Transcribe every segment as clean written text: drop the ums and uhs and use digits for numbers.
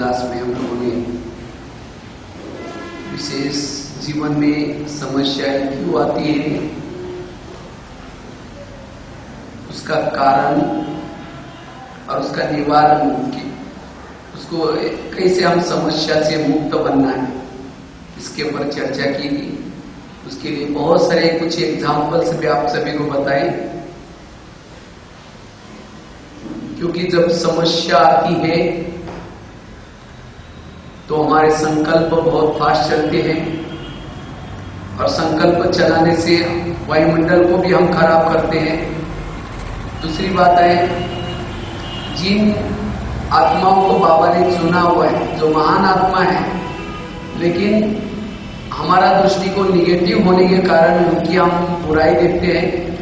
Class में हम लोगों ने विशेष जीवन में समस्याएं क्यों आती है, उसका कारण और उसका निवारण, उसको कैसे हम समस्या से मुक्त बनना है, इसके ऊपर चर्चा की थी। उसके लिए बहुत सारे कुछ एग्जाम्पल्स भी आप सभी को बताए, क्योंकि जब समस्या आती है तो हमारे संकल्प बहुत फास्ट चलते हैं और संकल्प चलाने से वायुमंडल को भी हम खराब करते हैं। दूसरी बात है, जिन आत्माओं को बाबा ने चुना हुआ है, जो महान आत्मा है, लेकिन हमारा दृष्टिकोण निगेटिव होने के कारण उनकी हम बुराई देखते हैं,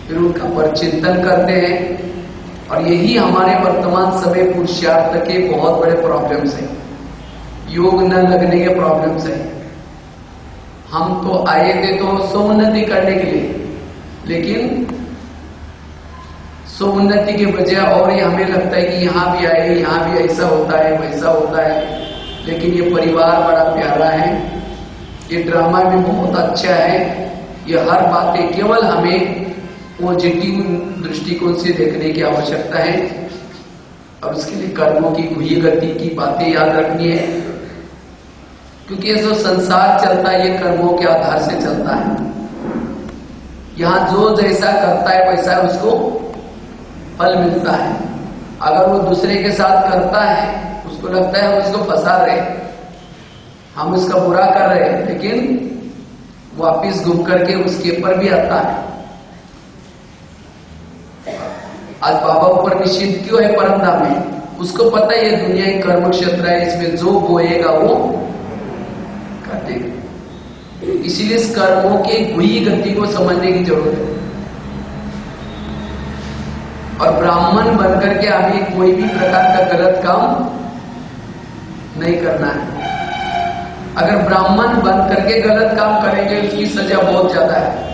फिर उनका परचिंतन करते हैं, और यही हमारे वर्तमान समय पुरुषार्थ के बहुत बड़े प्रॉब्लम्स हैं, योग न लगने के प्रॉब्लम्स हैं। हम तो आए थे तो सोन्नति करने के लिए, लेकिन सोन्नति के बजाय और ये हमें लगता है कि यहाँ भी आए, यहाँ भी ऐसा होता है, वैसा होता है। लेकिन ये परिवार बड़ा प्यारा है, ये ड्रामा भी बहुत अच्छा है, ये हर बातें केवल हमें पॉजिटिव दृष्टिकोण से देखने की आवश्यकता है, और उसके लिए कर्मों की हुई गति की बातें याद रखनी है, क्योंकि ये जो संसार चलता है ये कर्मों के आधार से चलता है। यहाँ जो जैसा करता है वैसा उसको फल मिलता है। अगर वो दूसरे के साथ करता है, उसको लगता है हम इसको फंसा रहे, हम उसका बुरा कर रहे हैं, लेकिन वापिस घूम करके उसके ऊपर भी आता है। आज बाबा ऊपर निश्चित क्यों है परमधाम में, उसको पता है ये दुनिया एक कर्म क्षेत्र है, इसमें जो बोएगा वो काटेगा। इसीलिए इस कर्मों के हुई गति को समझने की जरूरत है, और ब्राह्मण बनकर के हमें कोई भी प्रकार का गलत काम नहीं करना है। अगर ब्राह्मण बन करके गलत काम करेंगे उसकी सजा बहुत ज्यादा है।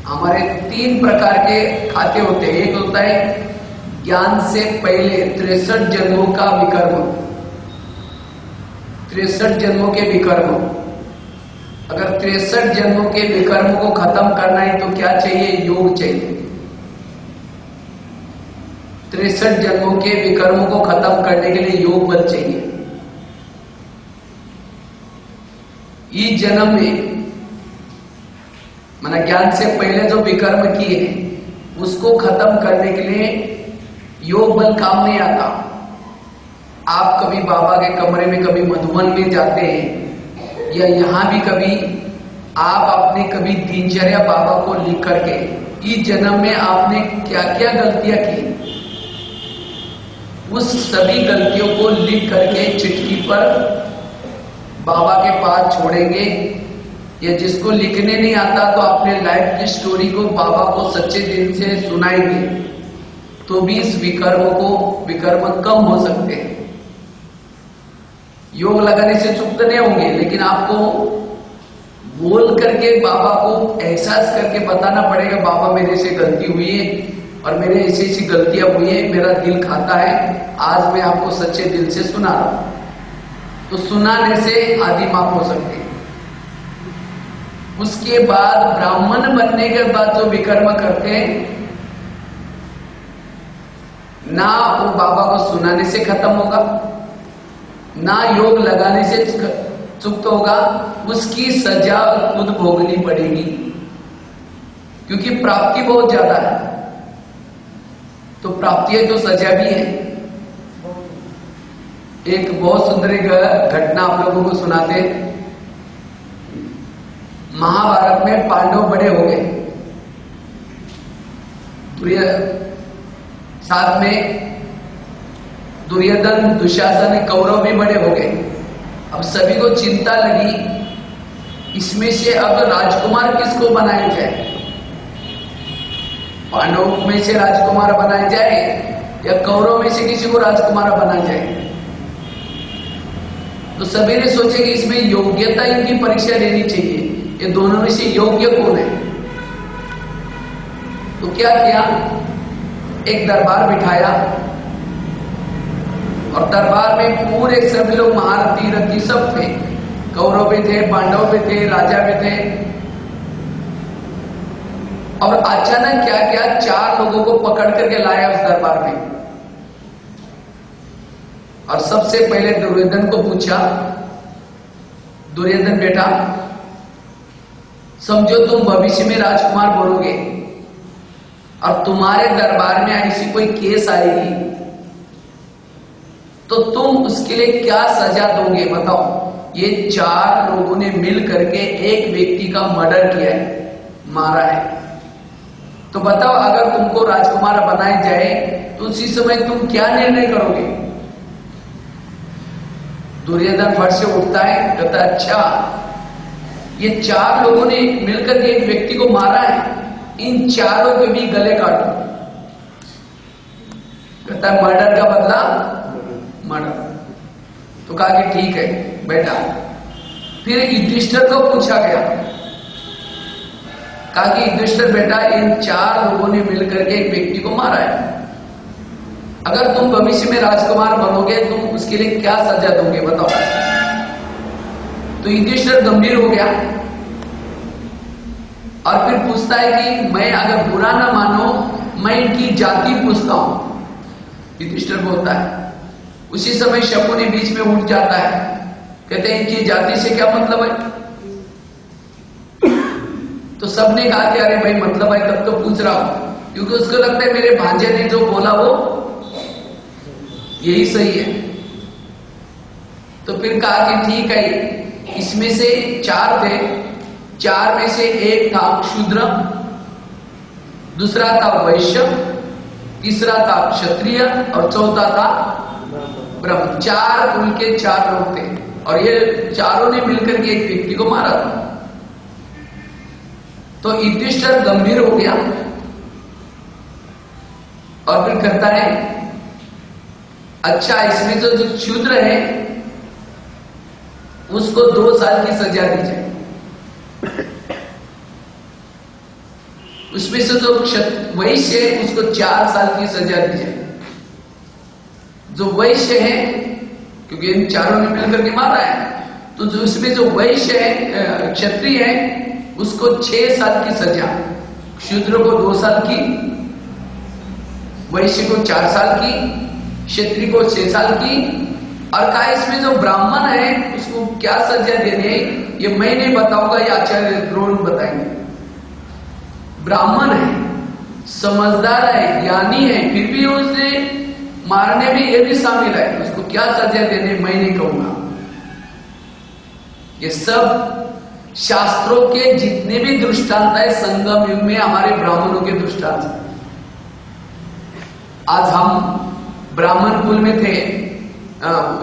हमारे 3 प्रकार के खाते होते हैं। एक होता है ज्ञान से पहले 63 जन्मों का विकर्म, 63 जन्मों के विकर्म। अगर 63 जन्मों के विकर्म को खत्म करना है तो क्या चाहिए? योग चाहिए। 63 जन्मों के विकर्मों को खत्म करने के लिए योग बल चाहिए। इस जन्म में माना ज्ञान से पहले जो विकर्म किए उसको खत्म करने के लिए योग बल काम नहीं आता। आप कभी बाबा के कमरे में, कभी मधुबन में जाते हैं, या यहां भी कभी आप अपने कभी दिनचर्या बाबा को लिख करके इस जन्म में आपने क्या क्या गलतियां की, उस सभी गलतियों को लिख करके चिट्ठी पर बाबा के पास छोड़ेंगे। या जिसको लिखने नहीं आता तो अपने लाइफ की स्टोरी को बाबा को सच्चे दिल से सुनाएंगे, तो भी इस विकर्म कम हो सकते हैं। योग लगाने से चुप नहीं होंगे, लेकिन आपको बोल करके बाबा को एहसास करके बताना पड़ेगा, बाबा मेरे से गलती हुई है और मेरे ऐसी गलतियां हुई है, मेरा दिल खाता है, आज मैं आपको सच्चे दिल से सुना रहा हूं। तो सुनाने से आदि माफ हो सकते हैं। उसके बाद ब्राह्मण बनने के बाद जो विकर्म करते हैं ना, वो बाबा को सुनाने से खत्म होगा, ना योग लगाने से चुक्त होगा, उसकी सजा खुद भोगनी पड़ेगी, क्योंकि प्राप्ति बहुत ज्यादा है। तो प्राप्ति है तो सजा भी है। एक बहुत सुंदर घटना आप लोगों को सुनाते। महाभारत में पांडव बड़े हो गए, साथ में दुर्योधन, दुशासन, कौरव भी बड़े हो गए। अब सभी को चिंता लगी, इसमें से अब राजकुमार किसको बनाया जाए? पांडव में से राजकुमार बनाया जाए या कौरव में से किसी को राजकुमार बनाया जाए? तो सभी ने सोचे कि इसमें योग्यता इनकी परीक्षा लेनी चाहिए, ये दोनों में से योग्य कौन है? तो क्या किया, एक दरबार बिठाया और दरबार में पूरे सभी लोग महारथी रथी सब थे, कौरव भी थे, पांडव भी थे, राजा भी थे। और अचानक क्या किया, 4 लोगों को पकड़ करके लाया उस दरबार में। और सबसे पहले दुर्योधन को पूछा, दुर्योधन बेटा समझो तुम भविष्य में राजकुमार बनोगे और तुम्हारे दरबार में ऐसी कोई केस आएगी तो तुम उसके लिए क्या सजा दोगे बताओ। ये 4 लोगों ने मिल करके एक व्यक्ति का मर्डर किया है, मारा है, तो बताओ अगर तुमको राजकुमार बनाया जाए तो उसी समय तुम क्या निर्णय करोगे। दुर्योधन फट से उठता है, कहता अच्छा ये 4 लोगों ने मिलकर के एक व्यक्ति को मारा है, इन 4 के भी गले काटो। कहता है मर्डर का बदला मर्डर। तो कहा कि ठीक है बेटा। फिर युधिष्ठिर को पूछा गया, कहा कि युधिष्ठिर बेटा इन 4 लोगों ने मिलकर के एक व्यक्ति को मारा है, अगर तुम भविष्य में राजकुमार बनोगे तुम उसके लिए क्या सजा दोगे बताओ। तो युधिष्ठिर गंभीर हो गया और फिर पूछता है कि मैं अगर बुरा ना मानो मैं इनकी जाति पूछता हूं। युधिष्ठिर बोलता है, उसी समय शकुनी बीच में उठ जाता है, कहते हैं इनकी जाति से क्या मतलब है। तो सबने कहा कि अरे भाई मतलब है तब तो पूछ रहा हूं, क्योंकि उसको लगता है मेरे भांजे ने जो बोला वो यही सही है। तो फिर कहा कि ठीक है, इसमें से 4 थे, 4 में से एक था शूद्र, दूसरा था वैश्य, तीसरा था क्षत्रिय और चौथा था ब्रह्म। 4 कुल के 4 लोग थे और ये चारों ने मिलकर के एक व्यक्ति को मारा था। तो युधिष्ठिर गंभीर हो गया और फिर कहता है अच्छा इसमें जो शूद्र है उसको 2 साल की सजा दी जाए, उसमें से जो वैश्य है उसको 4 साल की सजा दी जाए। जो वैश्य है, क्योंकि इन चारों ने मिलकर के मारा है, तो जो इसमें जो वैश्य है क्षत्रिय है उसको 6 साल की सजा, शूद्र को 2 साल की, वैश्य को 4 साल की, क्षत्रिय को 6 साल की। और कहा इसमें जो ब्राह्मण है उसको क्या सजा देनी है ये मैं नहीं बताऊंगा, ये आचार्य द्रोण बताएंगे। ब्राह्मण है, समझदार है, ज्ञानी है, फिर भी उसने मारने में ये भी शामिल है, उसको क्या सजा देने मैं नहीं कहूंगा। ये सब शास्त्रों के जितने भी दृष्टांत है संगम युग में हमारे ब्राह्मणों के दृष्टांत। आज हम ब्राह्मण कुल में थे,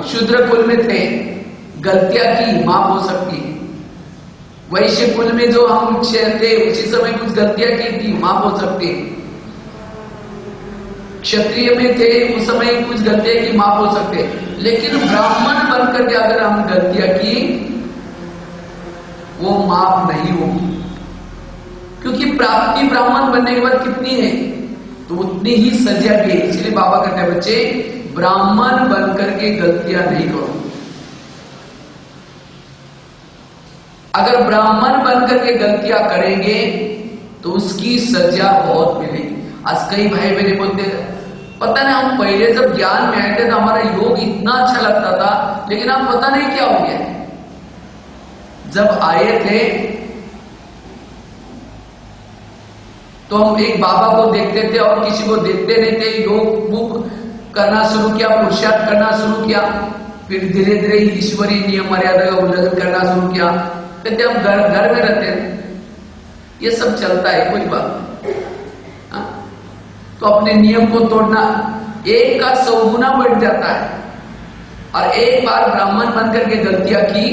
शूद्र कुल में थे, गलतियां की माफ हो सकती है। वैश्य कुल में जो हम थे उसी समय कुछ गलतियां की थी, माफ हो सकती है। क्षत्रिय में थे उस समय कुछ गलतियां की, माफ हो सकते। लेकिन ब्राह्मण बनकर के अगर हम गलतियां की वो माफ नहीं होगी, क्योंकि प्राप्ति ब्राह्मण बनने के बाद कितनी है तो उतनी ही सजा भी है। इसलिए बाबा कहते हैं बच्चे ब्राह्मण बनकर के गलतियां नहीं करो। अगर ब्राह्मण बनकर के गलतियां करेंगे तो उसकी सजा बहुत मिलेगी। आज कई भाई बहने बोलते पता नहीं हम पहले जब ज्ञान में आए थे तो हमारा योग इतना अच्छा लगता था, लेकिन अब पता नहीं क्या हो गया। जब आए थे तो हम एक बाबा को देखते थे और किसी को देखते नहीं थे। योग बुक करना शुरू किया, पुरुषार्थ करना शुरू किया, फिर धीरे धीरे ईश्वरीय नियम मर्यादा का उल्लंघन करना शुरू किया। कहते हम घर में रहते हैं, ये सब चलता है, कोई बात नहीं। तो अपने नियम को तोड़ना, एक का 100 गुना बढ़ जाता है। और एक बार ब्राह्मण बनकर के गलतियां की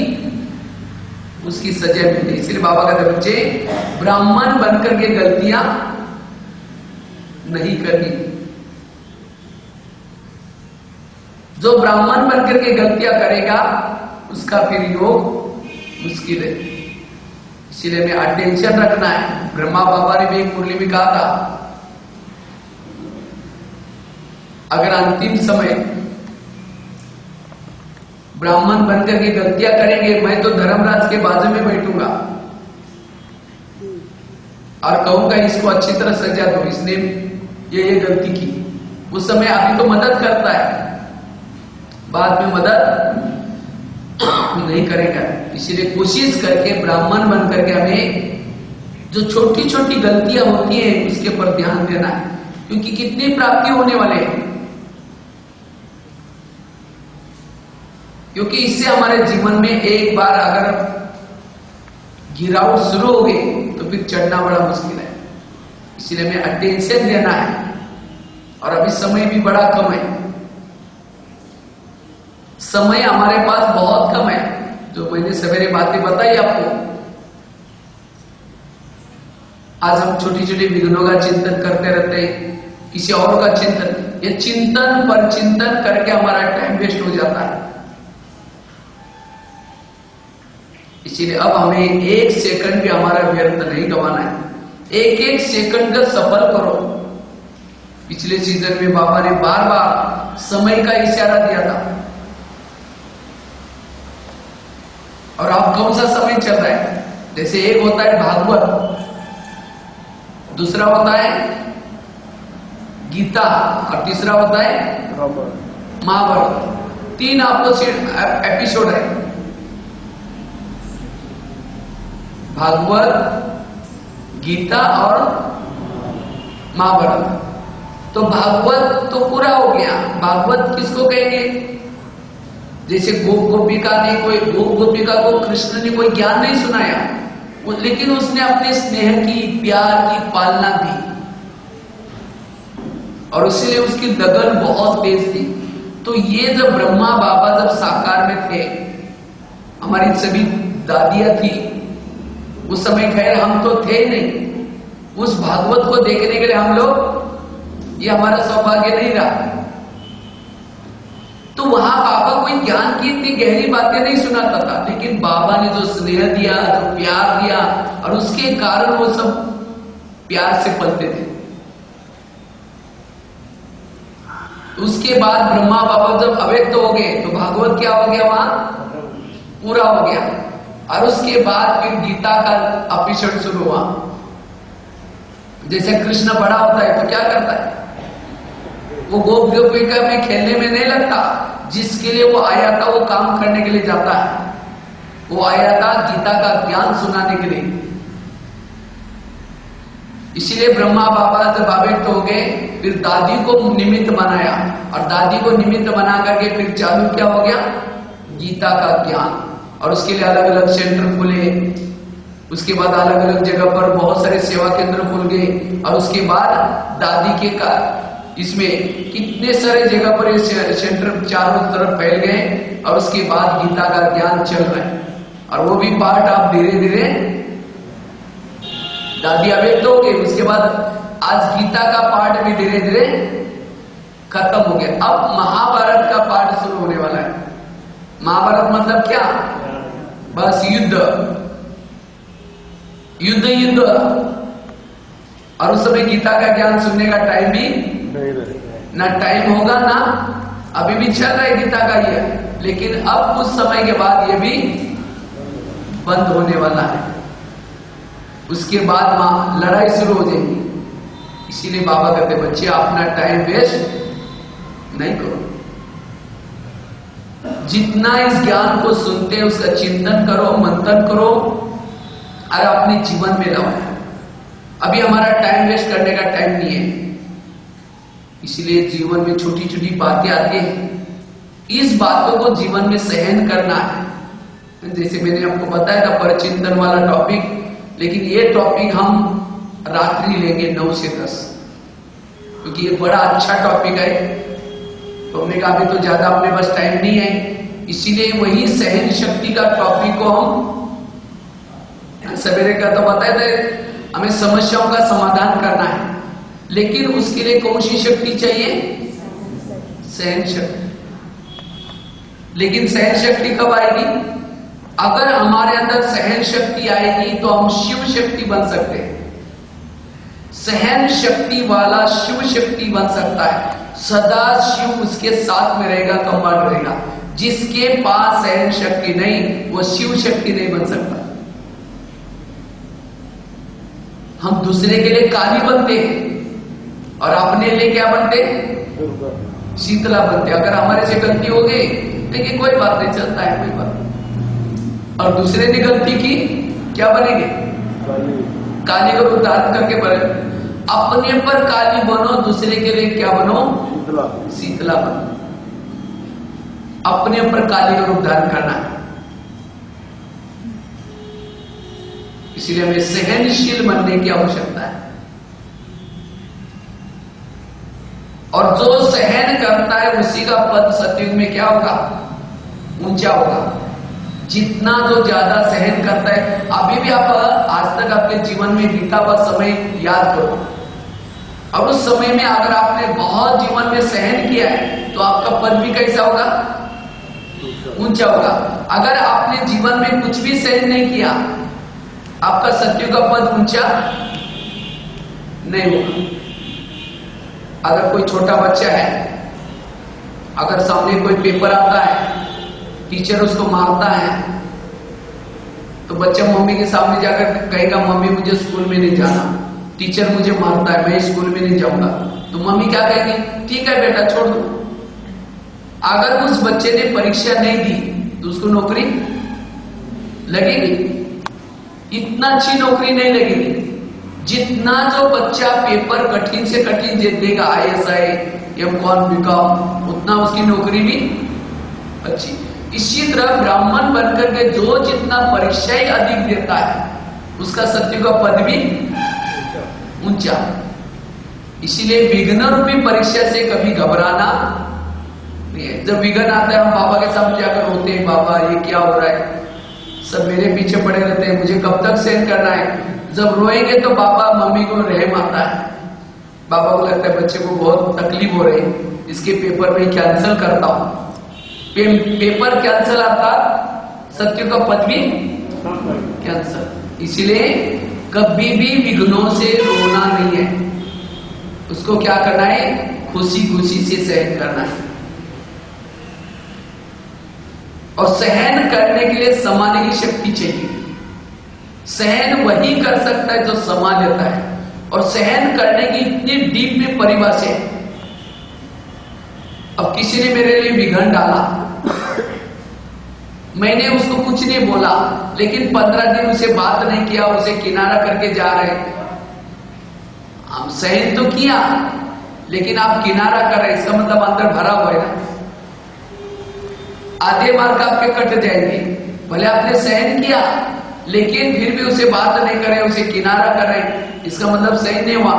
उसकी सजा मिलती। इसलिए बाबा कहते बच्चे ब्राह्मण बनकर के गलतियां नहीं करनी। जो ब्राह्मण बनकर के गलतियां करेगा उसका फिर योग मुश्किल है। इसलिए में अटेंशन रखना है। ब्रह्मा बाबा ने भी एक मुरली में कहा था, अगर अंतिम समय ब्राह्मण बनकर के गलतियां करेंगे, मैं तो धर्मराज के बाजू में बैठूंगा और कहूंगा इसको अच्छी तरह सजा दो, इसने ये गलती की। उस समय अभी तो मदद करता है, बाद में मदद नहीं करेगा। इसीलिए कोशिश करके ब्राह्मण बन करके हमें जो छोटी छोटी गलतियां होती है उसके ऊपर ध्यान देना है, क्योंकि कितनी प्राप्ति होने वाले हैं। क्योंकि इससे हमारे जीवन में एक बार अगर गिरावट शुरू हो गई तो फिर चढ़ना बड़ा मुश्किल है। इसलिए हमें अटेंशन देना है, और अभी समय भी बड़ा कम है, समय हमारे पास बहुत कम है। जो मैंने सवेरे बातें बताई आपको, आज हम छोटी छोटी विघ्नों का चिंतन करते रहते हैं, किसी और का चिंतन, ये चिंतन पर चिंतन करके हमारा टाइम वेस्ट हो जाता है। इसीलिए अब हमें एक सेकंड भी हमारा व्यर्थ नहीं गंवाना है। एक एक सेकंड का सफल करो। पिछले सीजन में बाबा ने बार बार समय का इशारा दिया था, और अब कौन सा समय चल रहा है? जैसे एक होता है भागवत, दूसरा होता है गीता, और तीसरा होता है महाभारत। 3 अपोजिट एपिसोड है, भागवत, गीता और महाभारत। तो भागवत तो पूरा हो गया। भागवत किसको कहेंगे? जैसे गोप गोपिका ने गोप गोपिका को कृष्ण ने कोई ज्ञान नहीं सुनाया, लेकिन उसने अपने स्नेह की, प्यार की पालना की, और इसीलिए उसकी लगन बहुत तेज थी। तो ये जब ब्रह्मा बाबा जब साकार में थे, हमारी सभी दादियां थी उस समय, खैर हम तो थे नहीं, उस भागवत को देखने के लिए हम लोग, ये हमारा सौभाग्य नहीं रहा। तो वहां बाबा कोई ज्ञान की इतनी गहरी बातें नहीं सुनाता था, लेकिन बाबा ने जो स्नेह दिया, जो प्यार दिया, और उसके कारण वो सब प्यार से पलते थे। उसके बाद ब्रह्मा बाबा जब अव्यक्त हो गए तो भागवत क्या हो गया? वहां पूरा हो गया। और उसके बाद फिर गीता का एपिसोड शुरू हुआ। जैसे कृष्ण बड़ा होता है तो क्या करता है? वो गोप गोपिका में खेलने में नहीं लगता, जिसके लिए वो आया था वो काम करने के लिए जाता है। वो आया था गीता का ज्ञान सुनाने के लिए। इसीलिए ब्रह्मा बाबा जब अव्यक्त हो गए, फिर दादी को निमित्त बनाया, और दादी को निमित्त बना करके फिर चालू क्या हो गया? गीता का ज्ञान। और उसके लिए अलग अलग सेंटर खुले, उसके बाद अलग अलग जगह पर बहुत सारे सेवा केंद्र खुल गए, और उसके बाद दादी के का इसमें कितने सारे जगह पर ये सेंटर चारों तरफ फैल गए, और उसके बाद गीता का ज्ञान चल रहा है। और वो भी पार्ट आप धीरे धीरे दादी अव्यक्त हो गई, उसके बाद आज गीता का पार्ट भी धीरे धीरे खत्म हो गया। अब महाभारत का पार्ट शुरू होने वाला है। महाभारत मतलब क्या? बस युद्ध युद्ध युद्ध। और उस समय गीता का ज्ञान सुनने का टाइम भी ना टाइम होगा, ना अभी भी चल रहा है गीता का ये, लेकिन अब कुछ समय के बाद ये भी बंद होने वाला है। उसके बाद लड़ाई शुरू हो जाएगी। इसीलिए बाबा कहते बच्चे अपना टाइम वेस्ट नहीं करो, जितना इस ज्ञान को सुनते हैं उसका चिंतन करो, मंथन करो और अपने जीवन में लाओ। अभी हमारा टाइम वेस्ट करने का टाइम नहीं है। इसलिए जीवन में छोटी छोटी बातें आती हैं, इस बातों को जीवन में सहन करना है। जैसे मैंने आपको बताया था परचिंतन वाला टॉपिक, लेकिन ये टॉपिक हम रात्रि लेंगे 9 से 10, क्योंकि ये बड़ा अच्छा टॉपिक है। तो हमने कहा अभी तो ज्यादा अपने पास टाइम नहीं है, इसीलिए वही सहन शक्ति का टॉपिक को हम सवेरे का तो बताए थे, हमें समस्याओं का समाधान करना है, लेकिन उसके लिए कौन सी शक्ति चाहिए? सहन शक्ति। लेकिन सहन शक्ति कब आएगी? अगर हमारे अंदर सहन शक्ति आएगी तो हम शिव शक्ति बन सकते हैं। सहन शक्ति वाला शिव शक्ति बन सकता है। सदा शिव उसके साथ में रहेगा, कंबाइंड रहेगा। जिसके पास सहन शक्ति नहीं, वो शिव शक्ति नहीं बन सकता। हम दूसरे के लिए काली बनते हैं और अपने लिए क्या बनते हैं? शीतला बनते। अगर हमारे से गलती हो गई, देखिए कोई बात नहीं, चलता है, कोई बात नहीं। और दूसरे ने गलती की, क्या बनेंगे? काली को रूप धारण करके बने। अपने पर काली बनो, दूसरे के लिए क्या बनो? शीतला बनो। अपने ऊपर काली का रूप धारण करना है। इसलिए हमें सहनशील बनने की आवश्यकता है। और जो सहन करता है उसी का पद सतयुग में क्या होगा? ऊंचा होगा। जितना जो ज्यादा सहन करता है, अभी भी आप आज तक आपके जीवन में बीता हुआ समय याद करो, और उस समय में अगर आपने बहुत जीवन में सहन किया है तो आपका पद भी कैसा होगा? ऊंचा होगा। अगर आपने जीवन में कुछ भी सहन नहीं किया, आपका सतयुग का पद ऊंचा नहीं होगा। अगर कोई छोटा बच्चा है, अगर सामने कोई पेपर आता है, टीचर उसको मारता है, तो बच्चा मम्मी के सामने जाकर कहेगा मम्मी मुझे स्कूल में नहीं जाना, टीचर मुझे मारता है, मैं स्कूल में नहीं जाऊंगा। तो मम्मी क्या कहेगी? ठीक है बेटा, छोड़ दो। अगर उस बच्चे ने परीक्षा नहीं दी तो उसको नौकरी लगेगी? इतना अच्छी नौकरी नहीं लगेगी। जितना जो बच्चा पेपर कठिन से कठिन देगा, ISI, M.Com, B.Com, उतना उसकी नौकरी भी अच्छी। इसी तरह ब्राह्मण बनकर के जो जितना परीक्षाएं अधिक देता है, उसका सतयुग का पद भी ऊंचा। इसीलिए विघ्न रूपी परीक्षा से कभी घबराना नहीं है। जब विघ्न आता है, हम बाबा के सामने जाकर रोते हैं, बाबा ये क्या हो रहा है, सब मेरे पीछे पड़े रहते हैं, मुझे कब तक सहन करना है। जब रोएंगे तो बाबा मम्मी को रहम आता है, बाबा को लगता है बच्चे को बहुत तकलीफ हो रही है, इसके पेपर में कैंसिल करता हूं। पेपर कैंसिल आता, सत्य का पद भी कैंसिल। इसलिए कभी भी विघ्नों से रोना नहीं है, उसको क्या करना है? खुशी खुशी से सहन करना है। और सहन करने के लिए समाने की शक्ति चाहिए। सहन वही कर सकता है जो समा लेता है। और सहन करने की इतनी डीप में परिभाषा है। अब किसी ने मेरे लिए विघ्न डाला, मैंने उसको कुछ नहीं बोला, लेकिन 15 दिन उसे बात नहीं किया, उसे किनारा करके जा रहे। हम सहन तो किया, लेकिन आप किनारा कर रहे, इसका मतलब अंदर भरा हुआ है ना। आधे मार्क आपके कट जाएंगे। भले आपने सहन किया, लेकिन फिर भी उसे बात नहीं कर रहे, उसे किनारा कर रहे, इसका मतलब सहन नहीं हुआ।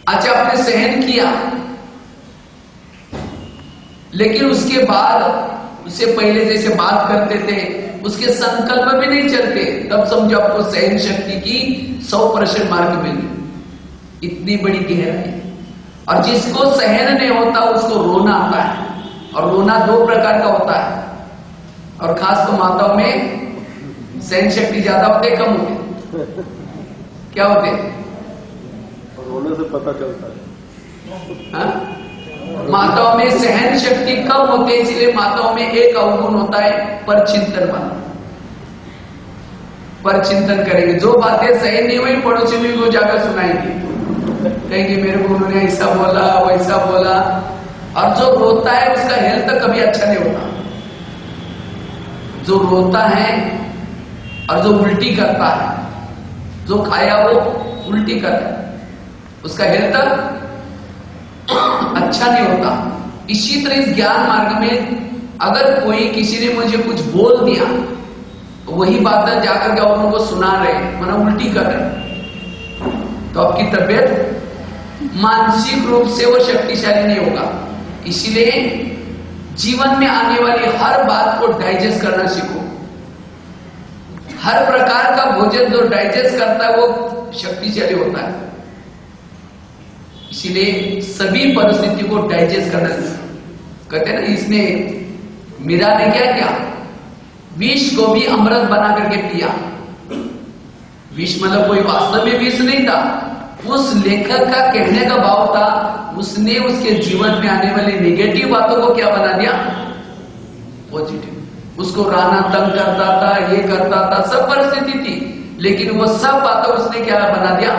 अच्छा, आपने सहन किया, लेकिन उसके बाद उससे पहले जैसे बात करते थे, उसके संकल्प भी नहीं चलते, तब समझो आपको सहन शक्ति की 100% मार्क मिली। इतनी बड़ी गहराई। और जिसको सहन नहीं होता उसको रोना आता है, और रोना 2 प्रकार का होता है। और खास तो माताओं में सहन शक्ति ज्यादा होते, कम होते? क्या होते? रोने से पता चलता है। हाँ? माताओं में सहन शक्ति कम होती है, इसलिए माताओं में एक अवगुण होता है, परचिंतन वाला। परचिंतन करेंगे, जो बातें सही नहीं हुई पड़ोसी में वो जाकर सुनाएंगे, कहेंगे मेरे को उन्होंने ऐसा बोला, वैसा बोला। और जो रोता है उसका हेल्थ कभी अच्छा नहीं होता। जो रोता है और जो उल्टी करता है, जो खाया वो उल्टी करता है, उसका हेल्थ अच्छा नहीं होता। इसी तरह इस ज्ञान मार्ग में अगर कोई किसी ने मुझे कुछ बोल दिया, तो वही बातें जाकर के औरों को सुना रहे, मतलब उल्टी कर रहे, तो आपकी तबीयत मानसिक रूप से वो शक्तिशाली नहीं होगा। इसलिए जीवन में आने वाली हर बात को डाइजेस्ट करना सीखो। हर प्रकार का भोजन जो डाइजेस्ट करता है वो शक्तिशाली होता है। इसीलिए सभी परिस्थिति को डाइजेस्ट करना सीखो। कहते हैं ना, इसने मीरा ने क्या किया? विष को भी अमृत बना करके पिया। विष मतलब कोई वास्तव में विष नहीं था, उस लेखक का कहने का भाव था, उसने उसके जीवन में आने वाली नेगेटिव बातों को क्या बना दिया? पॉजिटिव। उसको राणा तंग करता था, ये करता था, सब परिस्थिति थी, लेकिन वो सब बातों उसने क्या बना दिया?